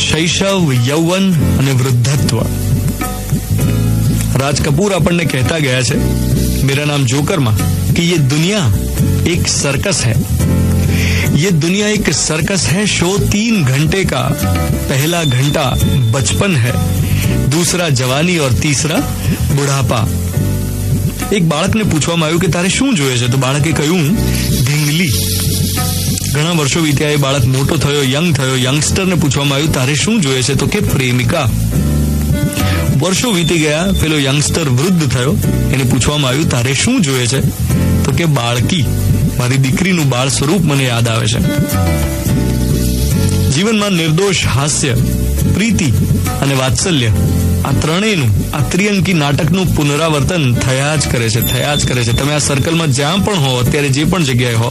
શૈશવ, યૌવન અને વૃદ્ધત્વ. રાજ કપૂર આપણને कहता गया છે मेरा नाम जोकर में कि ये दुनिया एक सर्कस है. ये दुनिया एक सर्कस है. शो 3 घंटे का. पहला घंटा बचपन है, दूसरा जवानी और तीसरा बुढ़ापा. એક બાળકને પૂછવામાં આવ્યું કે તારે શું જોઈએ છે, તો બાળકે કહ્યું ઢીંગલી. ઘણા વર્ષો વીત્યા, એ બાળક મોટો થયો, યંગ થયો. યંગસ્ટરને પૂછવામાં આવ્યું તારે શું જોઈએ છે, તો કે પ્રેમિકા. વર્ષો વીતી ગયા, પેલો યંગસ્ટર વૃદ્ધ થયો, એને પૂછવામાં આવ્યું તારે શું જોઈએ છે, તો કે બાળકી. મારી દીકરીનું બાળ સ્વરૂપ મને યાદ આવે છે. જીવનમાં નિર્દોષ હાસ્ય, પ્રીતિ અને વાત્સલ્ય, આ ત્રણેયનું, આ ત્રિઅંકી નાટકનું પુનરાવર્તન થયા જ કરે છે. તમે આ સર્કલમાં જ્યાં પણ હો, અત્યારે જે પણ જગ્યાએ હો,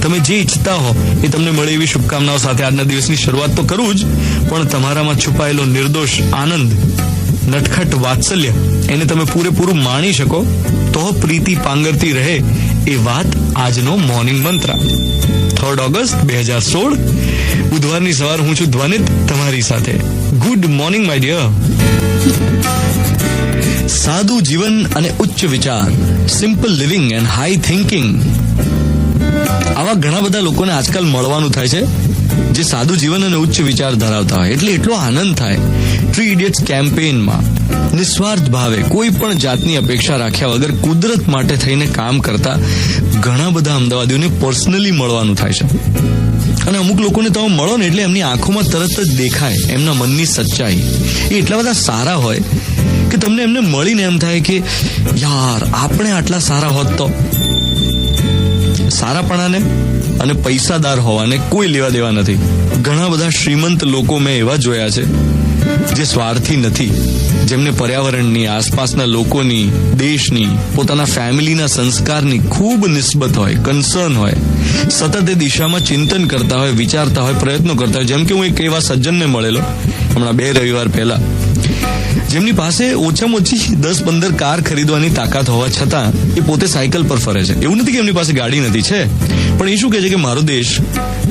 તમે જે ઈચ્છતા હો એ તમને મળે એવી શુભકામનાઓ સાથે આજના દિવસની શરૂઆત તો કરું જ, પણ તમારામાં છુપાયેલો નિર્દોષ આનંદ, નટખટ વાત્સલ્ય, એને તમે પૂરેપૂરું માણી શકો તો પ્રીતિ પાંગરતી રહે, એ વાત આજનો મોર્નિંગ મંત્ર. 3 ઓગસ્ટ 2016 બુધવારની સવાર. હું છું ધ્વનિત તમારી સાથે. Good morning my dear. સાદું જીવન અને ઉચ્ચ વિચાર, simple living and high thinking. આવા ઘણા બધા લોકોને આજકાલ મળવાનું થાય છે જે સાદું જીવન અને ઉચ્ચ વિચાર ધરાવતા હોય. એટલે એટલો આનંદ થાય. 3 ઇડિયટ્સ કેમ્પેઇનમાં નિસ્વાર્થ ભાવે કોઈ પણ જાતની અપેક્ષા રાખ્યા વગર કુદરત માટે થઈને કામ કરતા ઘણા બધા અમદાવાદીઓને પર્સનલી મળવાનું થાય છે. અને અમુક લોકોને તમે મળો ને એટલે એમની આંખોમાં તરત જ દેખાય એમના મનની સચ્ચાઈ. એ એટલા બધા સારા હોય કે તમને એમને મળીને એમ થાય કે યાર આપણે આટલા સારા હોત તો. સારાપણાને અને પૈસાદાર હોવાને કોઈ લેવા દેવા નથી. ઘણા બધા શ્રીમંત લોકો મેં એવા જોયા છે જે સ્વાર્થી નથી, જેમને પર્યાવરણની, આસપાસના લોકોની, દેશની, પોતાના ફેમિલીના સંસ્કારની ખૂબ નિસ્બત હોય, કન્સર્ન હોય, સતત એ દિશામાં ચિંતન કરતા હોય, વિચારતા હોય, પ્રયત્નો કરતા હોય. જેમ કે હું એક એવા સજ્જનને મળેલો હમણાં 2 રવિવાર પહેલા, જેમની પાસે ઓછામાં ઓછી 10-15 કાર ખરીદવાની તાકાત હોવા છતાં એ પોતે સાયકલ પર ફરે છે. એવું નથી કે એમની પાસે ગાડી નથી, છે, પણ એ શું કહે છે કે મારો દેશ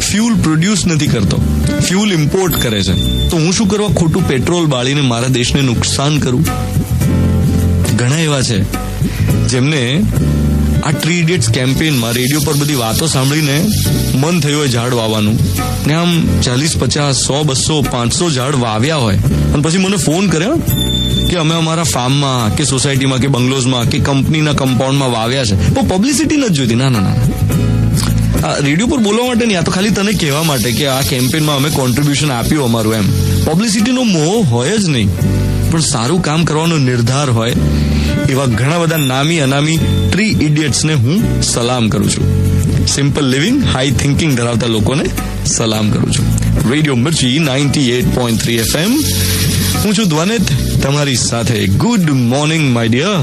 ફ્યુલ પ્રોડ્યુસ નથી કરતો, ફ્યુલ ઇમ્પોર્ટ કરે છે, તો હું શું કરવા ખોટું પેટ્રોલ બાળીને મારા દેશને નુકસાન કરું. ઘણા એવા છે જેમને આ 3 ઇડિયટ્સ કેમ્પેઇનમાં રેડિયો પર બધી વાતો સાંભળીને મન થયું હોય ઝાડ વાવવાનું, ને આમ 40, 50, 100, 200, 500 ઝાડ વાવ્યા હોય, અને પછી મને ફોન કર્યો કે અમે અમારા ફાર્મમાં કે સોસાયટીમાં કે બંગલોઝમાં કે કંપનીના કમ્પાઉન્ડમાં વાવ્યા છે. પણ પબ્લિસિટી નથી જોઈતી. ના, આ રેડિયો પર બોલવા માટે નહીં, આ તો ખાલી તને કહેવા માટે કે આ કેમ્પેઇનમાં અમે કોન્ટ્રીબ્યુશન આપ્યું અમારું. એમ પબ્લિસિટીનો મોહ હોય જ નહીં, પણ સારું કામ કરવાનો નિર્ધાર હોય એવા ઘણા બધા નામી અનામી 3 ઇડિયટ્સને હું સલામ કરું છું. સિમ્પલ લિવિંગ, હાઈ થિંકિંગ ધરાવતા લોકોને સલામ કરું છું. Radio Mirchi 98.3 FM. હું છું ધ્વનિત તમારી સાથે. Good morning my dear.